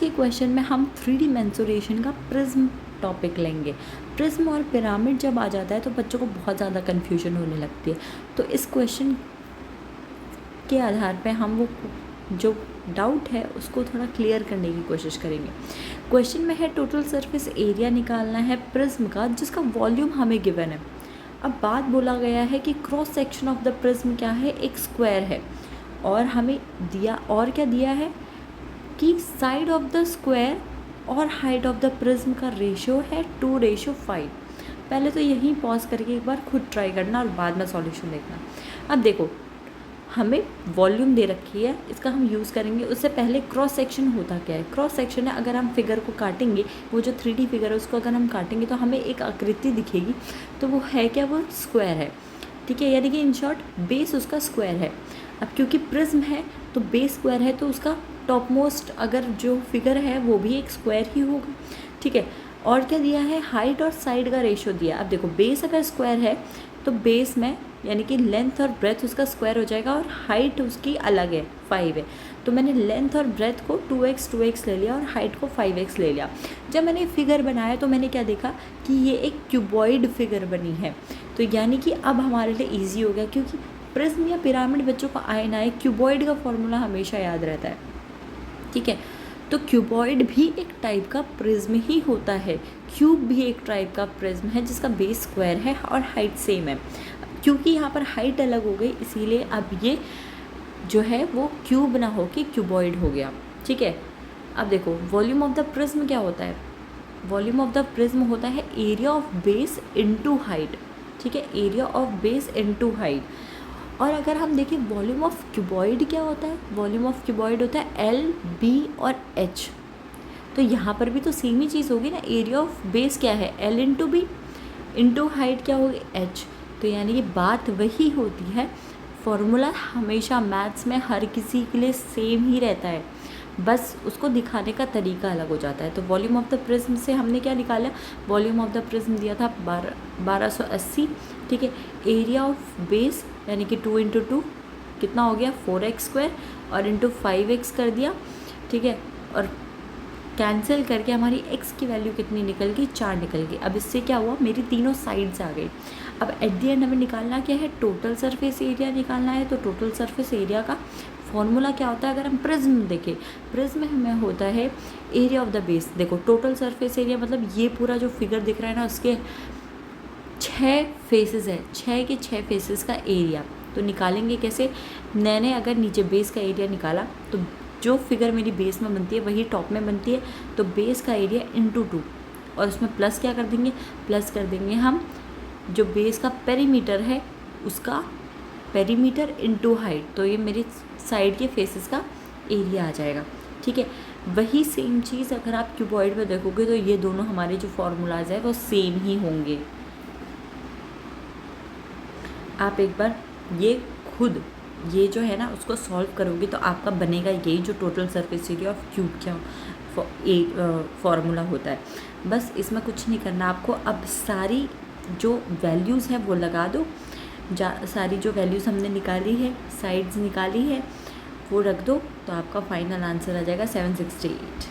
के क्वेश्चन में हम 3D मेंसुरेशन का प्रिज्म टॉपिक लेंगे। प्रिज्म और पिरामिड जब आ जाता है तो बच्चों को बहुत ज़्यादा कन्फ्यूजन होने लगती है, तो इस क्वेश्चन के आधार पे हम वो जो डाउट है उसको थोड़ा क्लियर करने की कोशिश करेंगे। क्वेश्चन में है टोटल सरफेस एरिया निकालना है प्रिज्म का जिसका वॉल्यूम हमें गिवन है। अब बात बोला गया है कि cross section of the prism क्या है, एक स्क्वायर है, और हमें दिया और क्या दिया है कि साइड ऑफ द स्क्वायर और हाइट ऑफ द प्रिज्म का रेशियो है 2:5। पहले तो यहीं पॉज करके एक बार खुद ट्राई करना और बाद में सॉल्यूशन देखना। अब देखो हमें वॉल्यूम दे रखी है, इसका हम यूज़ करेंगे। उससे पहले क्रॉस सेक्शन होता क्या है, क्रॉस सेक्शन है अगर हम फिगर को काटेंगे, वो जो 3D फिगर है उसको अगर हम काटेंगे तो हमें एक आकृति दिखेगी, तो वो है क्या, वो स्क्वायर है। ठीक है, यानी कि इन शॉर्ट बेस उसका स्क्वायर है। अब क्योंकि प्रिज्म है तो बेस स्क्वायर है तो उसका टॉप मोस्ट अगर जो फिगर है वो भी एक स्क्वायर ही होगा। ठीक है, और क्या दिया है, हाइट और साइड का रेशियो दिया। अब देखो बेस अगर स्क्वायर है तो बेस में यानी कि लेंथ और ब्रेथ उसका स्क्वायर हो जाएगा और हाइट उसकी अलग है 5 है, तो मैंने लेंथ और ब्रेथ को 2x ले लिया और हाइट को 5x ले लिया। जब मैंने फिगर बनाया तो मैंने क्या देखा कि ये एक क्यूबॉइड फिगर बनी है, तो यानी कि अब हमारे लिए ईजी हो गया, क्योंकि प्रिज्म या पिरामिड बच्चों को आए ना आए क्यूबॉइड का फॉर्मूला हमेशा याद रहता है। ठीक है, तो क्यूबॉइड भी एक टाइप का प्रिज्म ही होता है, क्यूब भी एक टाइप का प्रिज्म है जिसका बेस स्क्वायर है और हाइट सेम है। क्योंकि यहाँ पर हाइट अलग हो गई इसीलिए अब ये जो है वो क्यूब ना हो के क्यूबॉइड हो गया। ठीक है, अब देखो वॉल्यूम ऑफ द प्रिज्म क्या होता है, वॉल्यूम ऑफ द प्रिज्म होता है area of base into height. ठीक है, area of base into height. और अगर हम देखें वॉल्यूम ऑफ क्यूबॉइड क्या होता है, वॉल्यूम ऑफ क्यूबॉइड होता है L, B और H। तो यहाँ पर भी तो सेम ही चीज़ होगी ना, एरिया ऑफ बेस क्या है L into B into height क्या होगी H। तो यानी कि बात वही होती है, फॉर्मूला हमेशा मैथ्स में हर किसी के लिए सेम ही रहता है, बस उसको दिखाने का तरीका अलग हो जाता है। तो वॉल्यूम ऑफ द प्रिज्म से हमने क्या निकाला, वॉल्यूम ऑफ द प्रिज्म दिया था 1280। ठीक है, एरिया ऑफ बेस यानी कि 2 × 2 कितना हो गया 4x² और इंटू 5x कर दिया। ठीक है, और कैंसिल करके हमारी x की वैल्यू कितनी निकल गई, 4 निकल गई। अब इससे क्या हुआ, मेरी तीनों साइड्स आ गई। अब एट दी एंड हमें निकालना क्या है, टोटल सरफेस एरिया निकालना है। तो टोटल सरफेस एरिया का फॉर्मूला क्या होता है, अगर हम प्रिज्म देखें, प्रिज्म में होता है एरिया ऑफ द बेस। देखो टोटल सरफेस एरिया मतलब ये पूरा जो फिगर दिख रहा है ना, उसके 6 फेसेस है, 6 के 6 फेसेस का एरिया। तो निकालेंगे कैसे, मैंने अगर नीचे बेस का एरिया निकाला तो जो फिगर मेरी बेस में बनती है वही टॉप में बनती है, तो बेस का एरिया इंटू 2 और उसमें प्लस क्या कर देंगे, प्लस कर देंगे हम जो बेस का पेरीमीटर है उसका पेरीमीटर इंटू हाइट, तो ये मेरी साइड के फेसेस का एरिया आ जाएगा। ठीक है, वही सेम चीज़ अगर आप क्यूबॉइड में देखोगे तो ये दोनों हमारे जो फॉर्मूलाज है वो सेम ही होंगे। आप एक बार ये खुद ये जो है ना उसको सॉल्व करोगे तो आपका बनेगा यही जो total surface area of cube क्या फॉर्मूला होता है। बस इसमें कुछ नहीं करना आपको, अब सारी जो वैल्यूज़ हैं वो लगा दो, सारी जो वैल्यूज़ हमने निकाली है, साइड्स निकाली है, वो रख दो, तो आपका फाइनल आंसर आ जाएगा 768।